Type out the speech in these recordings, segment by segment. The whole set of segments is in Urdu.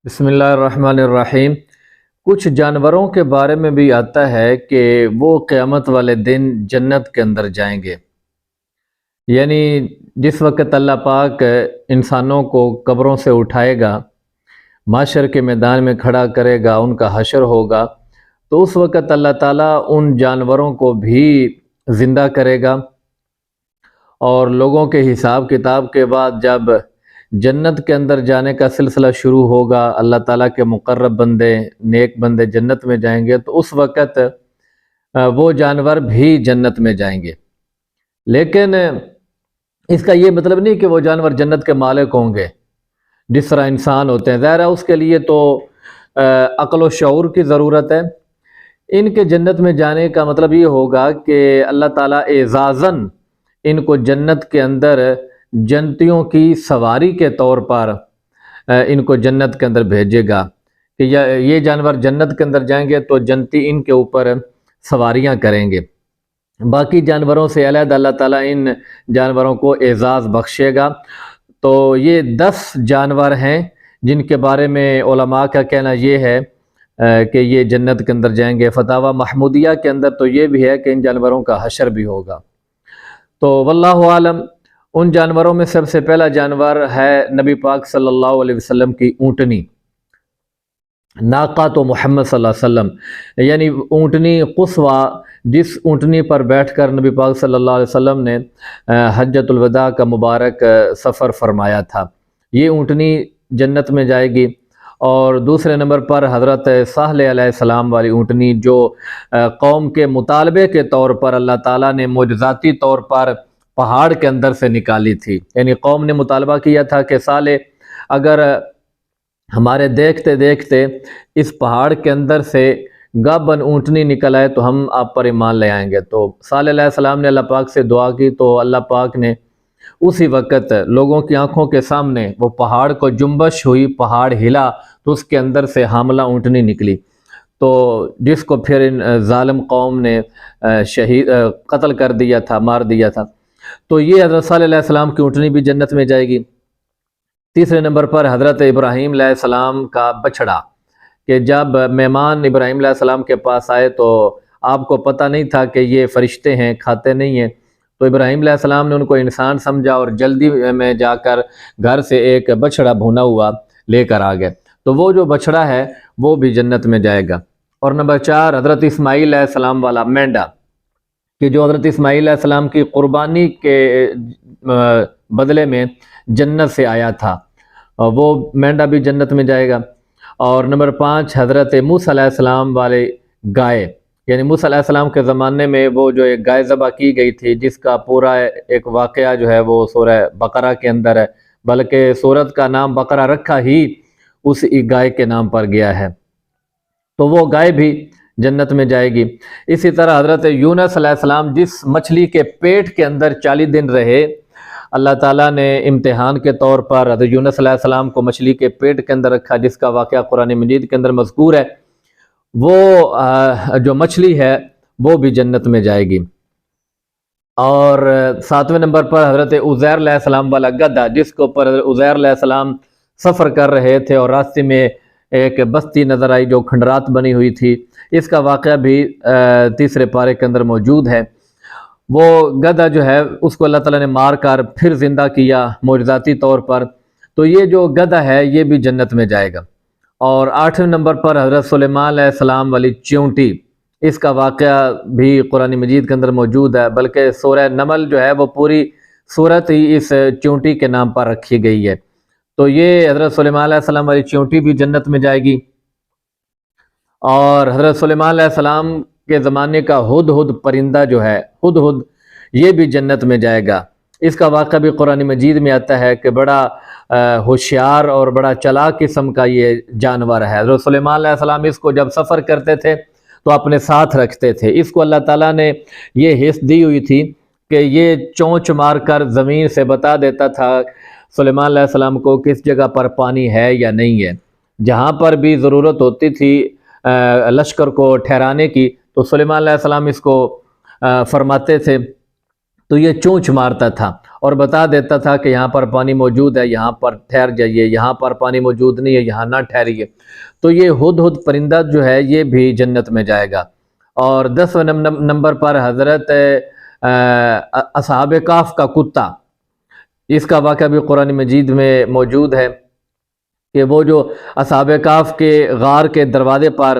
بسم اللہ الرحمن الرحیم۔ کچھ جانوروں کے بارے میں بھی آتا ہے کہ وہ قیامت والے دن جنت کے اندر جائیں گے، یعنی جس وقت اللہ پاک انسانوں کو قبروں سے اٹھائے گا، محشر کے میدان میں کھڑا کرے گا، ان کا حشر ہوگا، تو اس وقت اللہ تعالیٰ ان جانوروں کو بھی زندہ کرے گا، اور لوگوں کے حساب کتاب کے بعد جب جنت کے اندر جانے کا سلسلہ شروع ہوگا، اللہ تعالیٰ کے مقرب بندے، نیک بندے جنت میں جائیں گے، تو اس وقت وہ جانور بھی جنت میں جائیں گے۔ لیکن اس کا یہ مطلب نہیں کہ وہ جانور جنت کے مالک ہوں گے جس طرح انسان ہوتے ہیں، ظاہر ہے اس کے لیے تو عقل و شعور کی ضرورت ہے۔ ان کے جنت میں جانے کا مطلب یہ ہوگا کہ اللہ تعالیٰ اعزازاً ان کو جنت کے اندر جنتیوں کی سواری کے طور پر ان کو جنت کے اندر بھیجے گا کہ یہ جانور جنت کے اندر جائیں گے تو جنتی ان کے اوپر سواریاں کریں گے۔ باقی جانوروں سے علیحدہ اللہ تعالیٰ ان جانوروں کو اعزاز بخشے گا۔ تو یہ 10 جانور ہیں جن کے بارے میں علماء کا کہنا یہ ہے کہ یہ جنت کے اندر جائیں گے۔ فتاوی محمودیہ کے اندر تو یہ بھی ہے کہ ان جانوروں کا حشر بھی ہوگا۔ تو واللہ عالم، ان جانوروں میں سب سے پہلا جانور ہے نبی پاک صلی اللہ علیہ وسلم کی اونٹنی، ناقہ تو محمد صلی اللہ علیہ وسلم، یعنی اونٹنی قصویٰ، جس اونٹنی پر بیٹھ کر نبی پاک صلی اللہ علیہ وسلم نے حجۃ الوداع کا مبارک سفر فرمایا تھا، یہ اونٹنی جنت میں جائے گی۔ اور دوسرے نمبر پر حضرت صالح علیہ السلام والی اونٹنی، جو قوم کے مطالبے کے طور پر اللہ تعالیٰ نے معجزاتی طور پر پہاڑ کے اندر سے نکالی تھی، یعنی قوم نے مطالبہ کیا تھا کہ صالح اگر ہمارے دیکھتے دیکھتے اس پہاڑ کے اندر سے گابن اونٹنی نکل آئے تو ہم آپ پر ایمان لے آئیں گے۔ تو صالح علیہ السلام نے اللہ پاک سے دعا کی تو اللہ پاک نے اسی وقت لوگوں کی آنکھوں کے سامنے وہ پہاڑ کو جنبش ہوئی، پہاڑ ہلا تو اس کے اندر سے حاملہ اونٹنی نکلی، تو جس کو پھر ان ظالم قوم نے قتل کر دیا تھا، مار دیا تھا۔ تو یہ حضرت صالح علیہ السلام کی اونٹنی بھی جنت میں جائے گی۔ تیسرے نمبر پر حضرت ابراہیم علیہ السلام کا بچھڑا، کہ جب مہمان ابراہیم علیہ السلام کے پاس آئے تو آپ کو پتہ نہیں تھا کہ یہ فرشتے ہیں، کھاتے نہیں ہیں، تو ابراہیم علیہ السلام نے ان کو انسان سمجھا اور جلدی میں جا کر گھر سے ایک بچھڑا بھونا ہوا لے کر آ گئے، تو وہ جو بچھڑا ہے وہ بھی جنت میں جائے گا۔ اور نمبر 4 حضرت اسماعیل علیہ السلام والا مینڈا، کہ جو حضرت اسماعیل علیہ السلام کی قربانی کے بدلے میں جنت سے آیا تھا، وہ مینڈا بھی جنت میں جائے گا۔ اور نمبر 5 حضرت موسیٰ علیہ السلام والے گائے، یعنی موسیٰ علیہ السلام کے زمانے میں وہ جو ایک گائے ذبح کی گئی تھی، جس کا پورا ایک واقعہ جو ہے وہ سورہ بقرہ کے اندر ہے، بلکہ سورت کا نام بقرہ رکھا ہی اس گائے کے نام پر گیا ہے، تو وہ گائے بھی جنت میں جائے گی۔ اسی طرح حضرت یونس علیہ السلام جس مچھلی کے پیٹ کے اندر 40 دن رہے، اللہ تعالیٰ نے امتحان کے طور پر حضرت یونس علیہ السلام کو مچھلی کے پیٹ کے اندر رکھا، جس کا واقعہ قرآن مجید کے اندر مذکور ہے، وہ جو مچھلی ہے وہ بھی جنت میں جائے گی۔ اور 7ویں نمبر پر حضرت عزیر علیہ السلام والا گدھا، جس کے اوپر حضرت عزیر علیہ السلام سفر کر رہے تھے اور راستے میں ایک بستی نظر آئی جو کھنڈرات بنی ہوئی تھی، اس کا واقعہ بھی تیسرے پارے کے اندر موجود ہے۔ وہ گدھا جو ہے اس کو اللہ تعالیٰ نے مار کر پھر زندہ کیا معجزاتی طور پر، تو یہ جو گدھا ہے یہ بھی جنت میں جائے گا۔ اور 8ویں نمبر پر حضرت سلیمان علیہ السلام والی چیونٹی، اس کا واقعہ بھی قرآن مجید کے اندر موجود ہے، بلکہ سورہ نمل جو ہے وہ پوری سورت ہی اس چیونٹی کے نام پر رکھی گئی ہے، تو یہ حضرت سلیمان علیہ السلام والی چیونٹی بھی جنت میں جائے گی۔ اور حضرت سلیمان علیہ السلام کے زمانے کا ہدہد پرندہ جو ہے، ہدہد، یہ بھی جنت میں جائے گا۔ اس کا واقعہ بھی قرآن مجید میں آتا ہے کہ بڑا ہوشیار اور بڑا چلاک قسم کا یہ جانور ہے۔ حضرت سلیمان علیہ السلام اس کو جب سفر کرتے تھے تو اپنے ساتھ رکھتے تھے۔ اس کو اللہ تعالیٰ نے یہ حص دی ہوئی تھی کہ یہ چونچ مار کر زمین سے بتا دیتا تھا سلیمان علیہ السلام کو کس جگہ پر پانی ہے یا نہیں ہے۔ جہاں پر بھی ضرورت ہوتی تھی لشکر کو ٹھہرانے کی تو سلیمان علیہ السلام اس کو فرماتے تھے۔ تو تو یہ چونچ مارتا تھا اور بتا دیتا تھا کہ یہاں پر پانی موجود ہے، یہاں پر ٹھہر جائیے، یہاں پر پانی موجود نہیں ہے، یہاں نہ ٹھہریے۔ تو یہ ہدہد پرندہ جو ہے یہ بھی جنت میں جائے گا۔ اور 10ویں نمبر پر حضرت اصحاب کہف کا کتا، اس کا واقعہ بھی قرآن مجید میں موجود ہے کہ وہ جو اصحاب کہف کے غار کے دروازے پر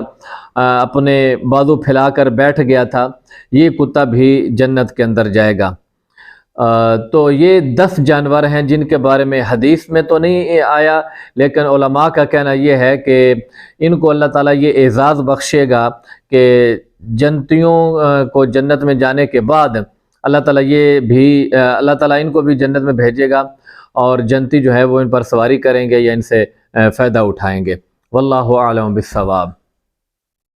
اپنے بازو پھیلا کر بیٹھ گیا تھا، یہ کتا بھی جنت کے اندر جائے گا۔ تو یہ 10 جانور ہیں جن کے بارے میں حدیث میں تو نہیں آیا، لیکن علماء کا کہنا یہ ہے کہ ان کو اللہ تعالیٰ یہ اعزاز بخشے گا کہ جنتیوں کو جنت میں جانے کے بعد اللہ تعالیٰ ان کو بھی جنت میں بھیجے گا، اور جنتی جو ہے وہ ان پر سواری کریں گے یا ان سے فائدہ اٹھائیں گے۔ واللہ اعلم بالصواب۔